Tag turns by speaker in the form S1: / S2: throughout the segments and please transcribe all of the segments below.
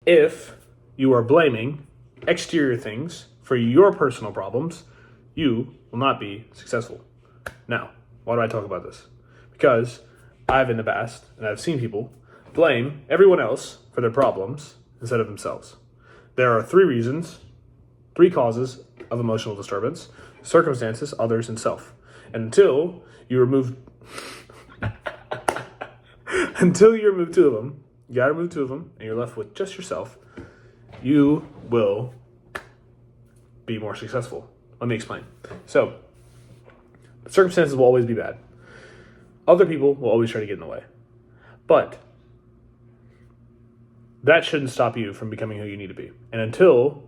S1: If you are blaming exterior things for your personal problems, you will not be successful. Now, why do I talk about this? Because I've in the past, and I've seen people blame everyone else for their problems instead of themselves. There are three causes of emotional disturbance: circumstances, others, and self. And until you remove two of them, you gotta remove two of them, and you're left with just yourself, you will be more successful. Let me explain. So, circumstances will always be bad. Other people will always try to get in the way. But that shouldn't stop you from becoming who you need to be. And until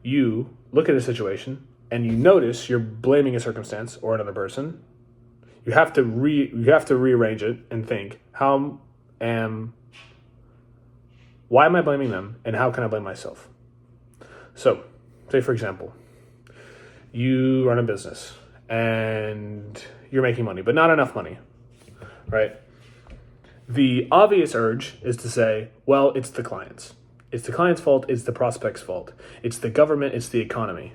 S1: you look at a situation and you notice you're blaming a circumstance or another person, you have to rearrange it and think, why am I blaming them, and how can I blame myself? So, say for example, you run a business and you're making money, but not enough money, right? The obvious urge is to say, well, it's the clients. It's the client's fault, it's the prospect's fault. It's the government, it's the economy.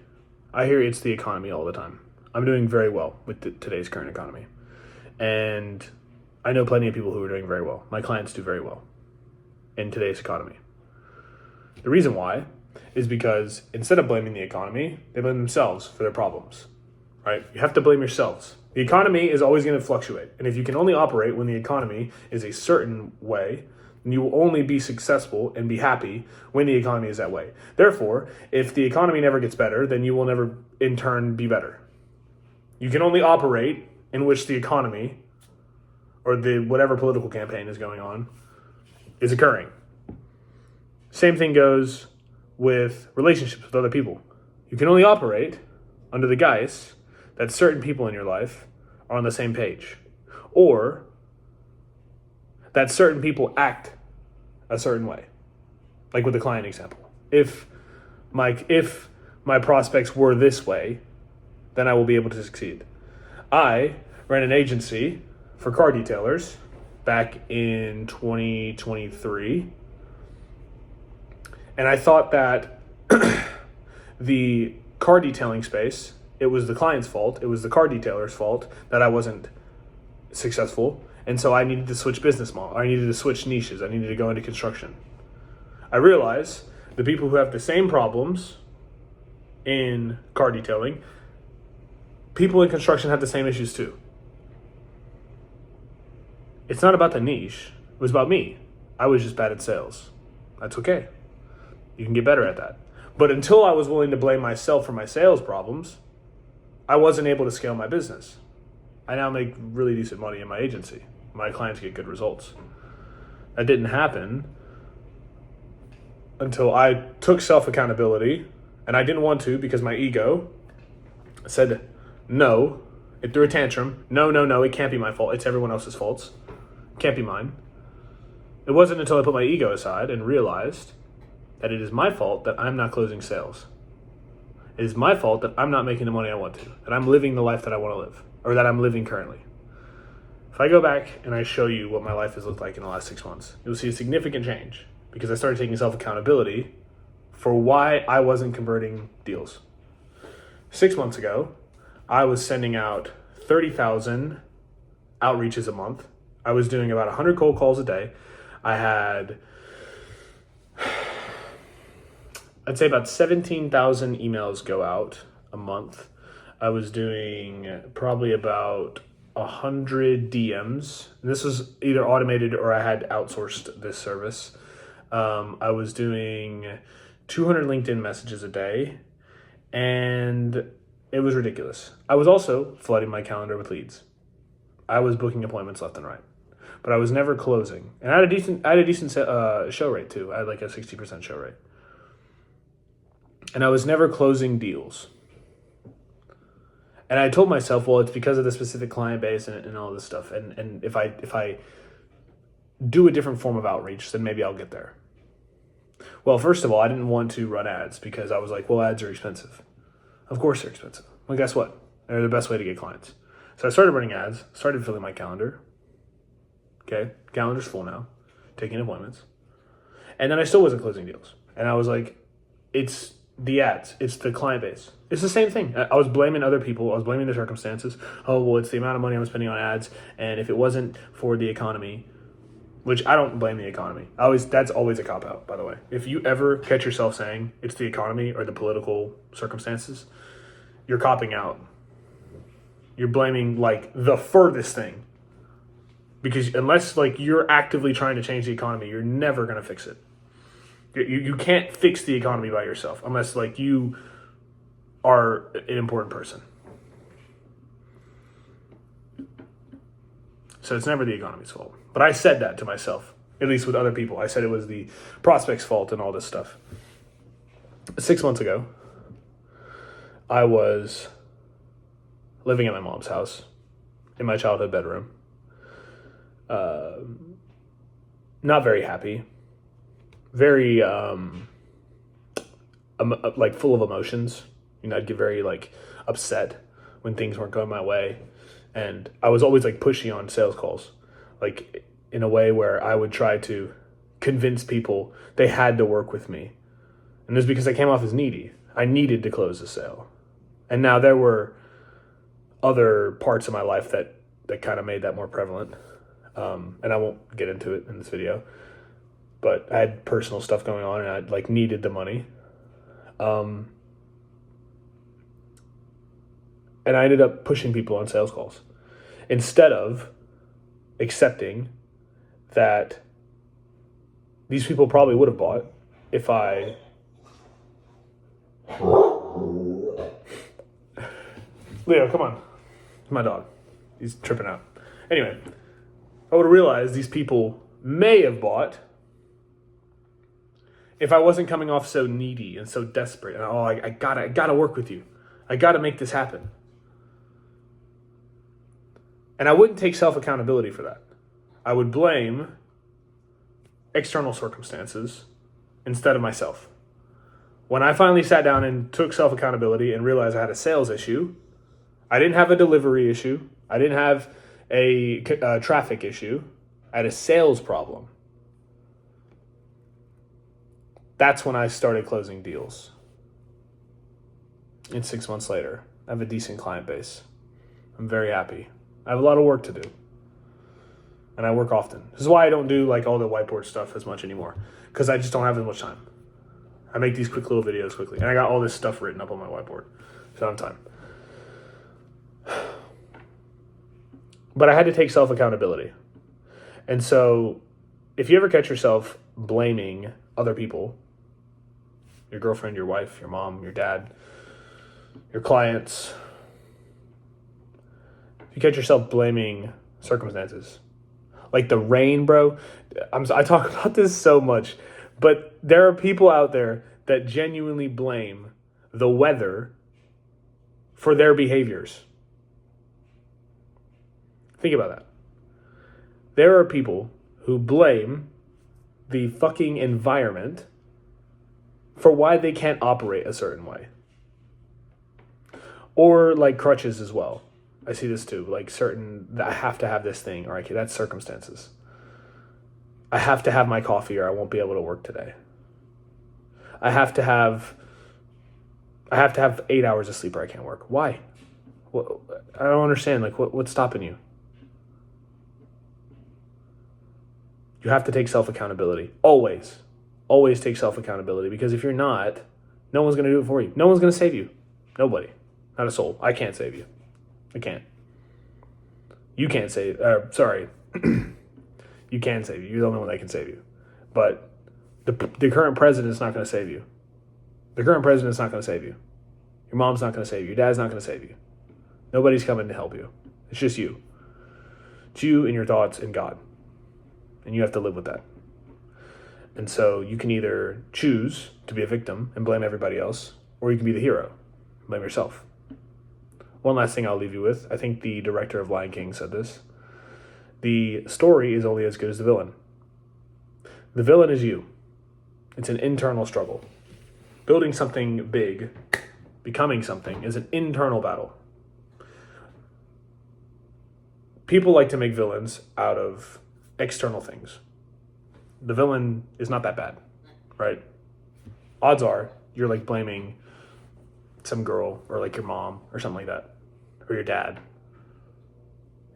S1: I hear it's the economy all the time. I'm doing very well with today's current economy. And I know plenty of people who are doing very well. My clients do very well in today's economy. The reason why is because instead of blaming the economy, they blame themselves for their problems, right? You have to blame yourselves. The economy is always going to fluctuate. And if you can only operate when the economy is a certain way, then you will only be successful and be happy when the economy is that way. Therefore, if the economy never gets better, then you will never in turn be better. You can only operate in which the economy or the whatever political campaign is going on is occurring. Same thing goes with relationships with other people. You can only operate under the guise that certain people in your life are on the same page, or that certain people act a certain way. Like with the client example. If my prospects were this way, then I will be able to succeed. I ran an agency for car detailers back in 2023. And I thought that the car detailing space, it was the client's fault, it was the car detailer's fault that I wasn't successful. And so I needed to switch business model. I needed to switch niches. I needed to go into construction. I realized the people who have the same problems in car detailing, people in construction have the same issues too. It's not about the niche. It was about me. I was just bad at sales. That's okay. You can get better at that. But until I was willing to blame myself for my sales problems, I wasn't able to scale my business. I now make really decent money in my agency. My clients get good results. That didn't happen until I took self-accountability, and I didn't want to because my ego said no. It threw a tantrum. No, it can't be my fault. It's everyone else's faults. It can't be mine. It wasn't until I put my ego aside and realized that it is my fault that I'm not closing sales. It is my fault that I'm not making the money I want to, that I'm living the life that I want to live, or that I'm living currently. If I go back and I show you what my life has looked like in the last 6 months, you'll see a significant change because I started taking self-accountability for why I wasn't converting deals. 6 months ago, I was sending out 30,000 outreaches a month. I was doing about 100 cold calls a day. I had, I'd say about 17,000 emails go out a month. I was doing probably about 100 DMs. And this was either automated or I had outsourced this service. I was doing 200 LinkedIn messages a day, and it was ridiculous. I was also flooding my calendar with leads. I was booking appointments left and right, but I was never closing. And I had a decent show rate too. I had like a 60% show rate. And I was never closing deals. And I told myself, well, it's because of the specific client base and all this stuff. And if I do a different form of outreach, then maybe I'll get there. Well, first of all, I didn't want to run ads because I was like, well, ads are expensive. Of course they're expensive. Well, guess what? They're the best way to get clients. So I started running ads, started filling my calendar. Okay, calendar's full now, taking appointments. And then I still wasn't closing deals. And I was like, it's the ads. It's the client base. It's the same thing. I was blaming other people. I was blaming the circumstances. Oh, well, it's the amount of money I'm spending on ads. And if it wasn't for the economy, which I don't blame the economy. That's always a cop-out, by the way. If you ever catch yourself saying it's the economy or the political circumstances, you're copping out. You're blaming, like, the furthest thing. Because unless, like, you're actively trying to change the economy, you're never going to fix it. You can't fix the economy by yourself unless, like, you are an important person. So it's never the economy's fault. But I said that to myself, at least with other people. I said it was the prospect's fault and all this stuff. 6 months ago, I was living at my mom's house in my childhood bedroom. Not very happy. Very, like, full of emotions. You know, I'd get very, like, upset when things weren't going my way. And I was always, like, pushy on sales calls. Like, in a way where I would try to convince people they had to work with me. And it was because I came off as needy. I needed to close the sale. And now there were other parts of my life that kind of made that more prevalent. And I won't get into it in this video. But I had personal stuff going on, and I, like, needed the money. And I ended up pushing people on sales calls instead of accepting that these people probably would have bought if I... Leo, come on. It's my dog. He's tripping out. Anyway, I would have realized these people may have bought if I wasn't coming off so needy and so desperate. And I gotta work with you. I gotta make this happen. And I wouldn't take self-accountability for that. I would blame external circumstances instead of myself. When I finally sat down and took self-accountability and realized I had a sales issue, I didn't have a delivery issue. I didn't have a traffic issue. I had a sales problem. That's when I started closing deals. And 6 months later, I have a decent client base. I'm very happy. I have a lot of work to do. And I work often. This is why I don't do, like, all the whiteboard stuff as much anymore. Because I just don't have as much time. I make these quick little videos quickly. And I got all this stuff written up on my whiteboard. So I don't have time. But I had to take self-accountability. And so if you ever catch yourself blaming other people, your girlfriend, your wife, your mom, your dad, your clients, if you catch yourself blaming circumstances, like the rain, bro, I talk about this so much, but there are people out there that genuinely blame the weather for their behaviors. Think about that. There are people who blame the fucking environment for why they can't operate a certain way. Or, like, crutches as well. I see this too. Like, I have to have this thing. All right, okay, that's circumstances. I have to have my coffee or I won't be able to work today. I have to have 8 hours of sleep or I can't work. Why? I don't understand. Like, what's stopping you? You have to take self-accountability. Always. Always take self-accountability, because if you're not, no one's going to do it for you. No one's going to save you. Nobody. Not a soul. I can't save you. I can't. You can't save... sorry. You can save you. You're the only one that can save you. But the current president is not going to save you. The current president is not going to save you. Your mom's not going to save you. Your dad's not going to save you. Nobody's coming to help you. It's just you. It's you and your thoughts and God. And you have to live with that. And so you can either choose to be a victim and blame everybody else, or you can be the hero, blame yourself. One last thing I'll leave you with. I think the director of Lion King said this. The story is only as good as the villain. The villain is you. It's an internal struggle. Building something big, becoming something, is an internal battle. People like to make villains out of external things. The villain is not that bad, right? odds are you're like blaming some girl or like your mom or something like that, or your dad.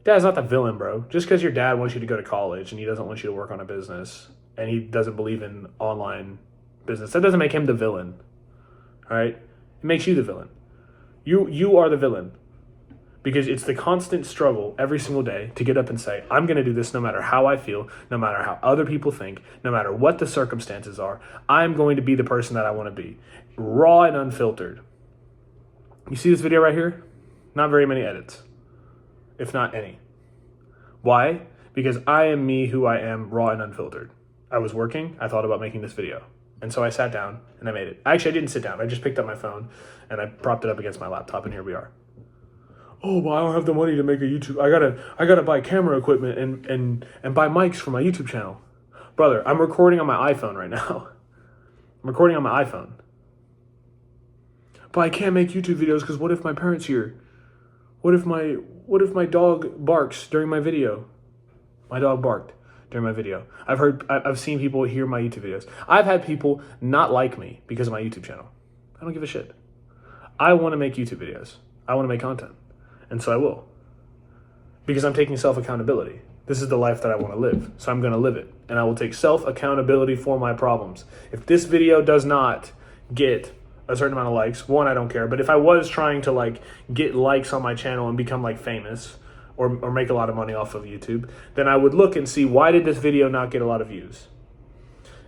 S1: Dad's not the villain, bro. Just because your dad wants you to go to college and he doesn't want you to work on a business and he doesn't believe in online business, that doesn't make him the villain. All right? It makes you the villain. You are the villain, because it's the constant struggle every single day to get up and say, I'm going to do this no matter how I feel, no matter how other people think, no matter what the circumstances are. I'm going to be the person that I want to be, raw and unfiltered. You see this video right here? Not very many edits, if not any. Why? Because I am me, who I am, raw and unfiltered. I was working, I thought about making this video. And so I sat down and I made it. Actually, I didn't sit down. I just picked up my phone and I propped it up against my laptop, and here we are. Oh, but I don't have the money to make a YouTube. I gotta buy camera equipment and buy mics for my YouTube channel. Brother, I'm recording on my iPhone right now. I'm recording on my iPhone. But I can't make YouTube videos because what if my parents hear? What if my dog barks during my video? My dog barked during my video. I've seen people hear my YouTube videos. I've had people not like me because of my YouTube channel. I don't give a shit. I want to make YouTube videos. I want to make content. And so I will. Because I'm taking self-accountability. This is the life that I want to live. So I'm going to live it. And I will take self-accountability for my problems. If this video does not get a certain amount of likes, one, I don't care. But if I was trying to like get likes on my channel and become like famous or make a lot of money off of YouTube, then I would look and see, why did this video not get a lot of views?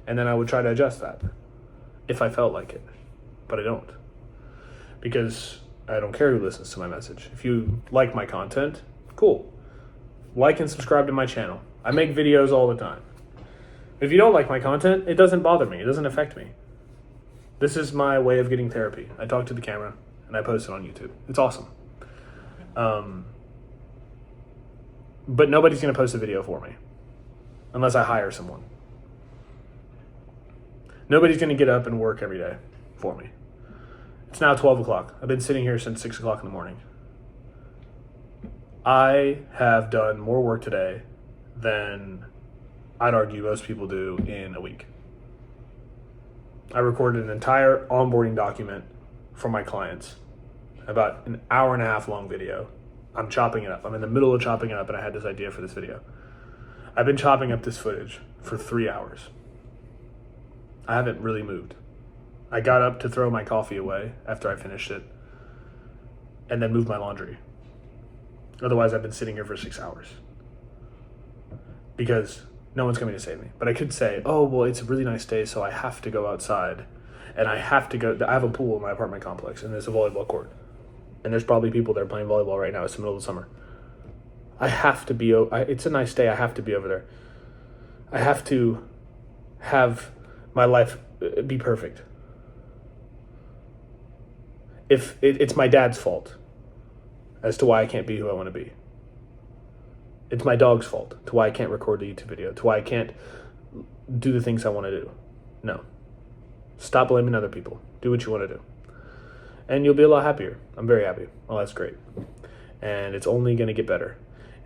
S1: And then I would try to adjust that if I felt like it. But I don't. Because I don't care who listens to my message. If you like my content, cool. Like and subscribe to my channel. I make videos all the time. If you don't like my content, it doesn't bother me. It doesn't affect me. This is my way of getting therapy. I talk to the camera and I post it on YouTube. It's awesome. But nobody's going to post a video for me unless I hire someone. Nobody's going to get up and work every day for me. It's now 12 o'clock. I've been sitting here since 6 o'clock in the morning. I have done more work today than I'd argue most people do in a week. I recorded an entire onboarding document for my clients, about an hour and a half long video. I'm chopping it up. I'm in the middle of chopping it up, and I had this idea for this video. I've been chopping up this footage for 3 hours. I haven't really moved. I got up to throw my coffee away after I finished it and then moved my laundry. Otherwise, I've been sitting here for 6 hours because no one's coming to save me. But I could say, oh, well, it's a really nice day, so I have to go outside and I have to go. I have a pool in my apartment complex and there's a volleyball court. And there's probably people there playing volleyball right now. It's the middle of the summer. I have to be, it's a nice day. I have to be over there. I have to have my life be perfect. If it's my dad's fault as to why I can't be who I want to be. It's my dog's fault to why I can't record the YouTube video, to why I can't do the things I want to do. No. Stop blaming other people. Do what you want to do. And you'll be a lot happier. I'm very happy. Well, that's great. And it's only going to get better.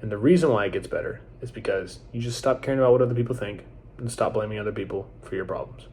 S1: And the reason why it gets better is because you just stop caring about what other people think and stop blaming other people for your problems.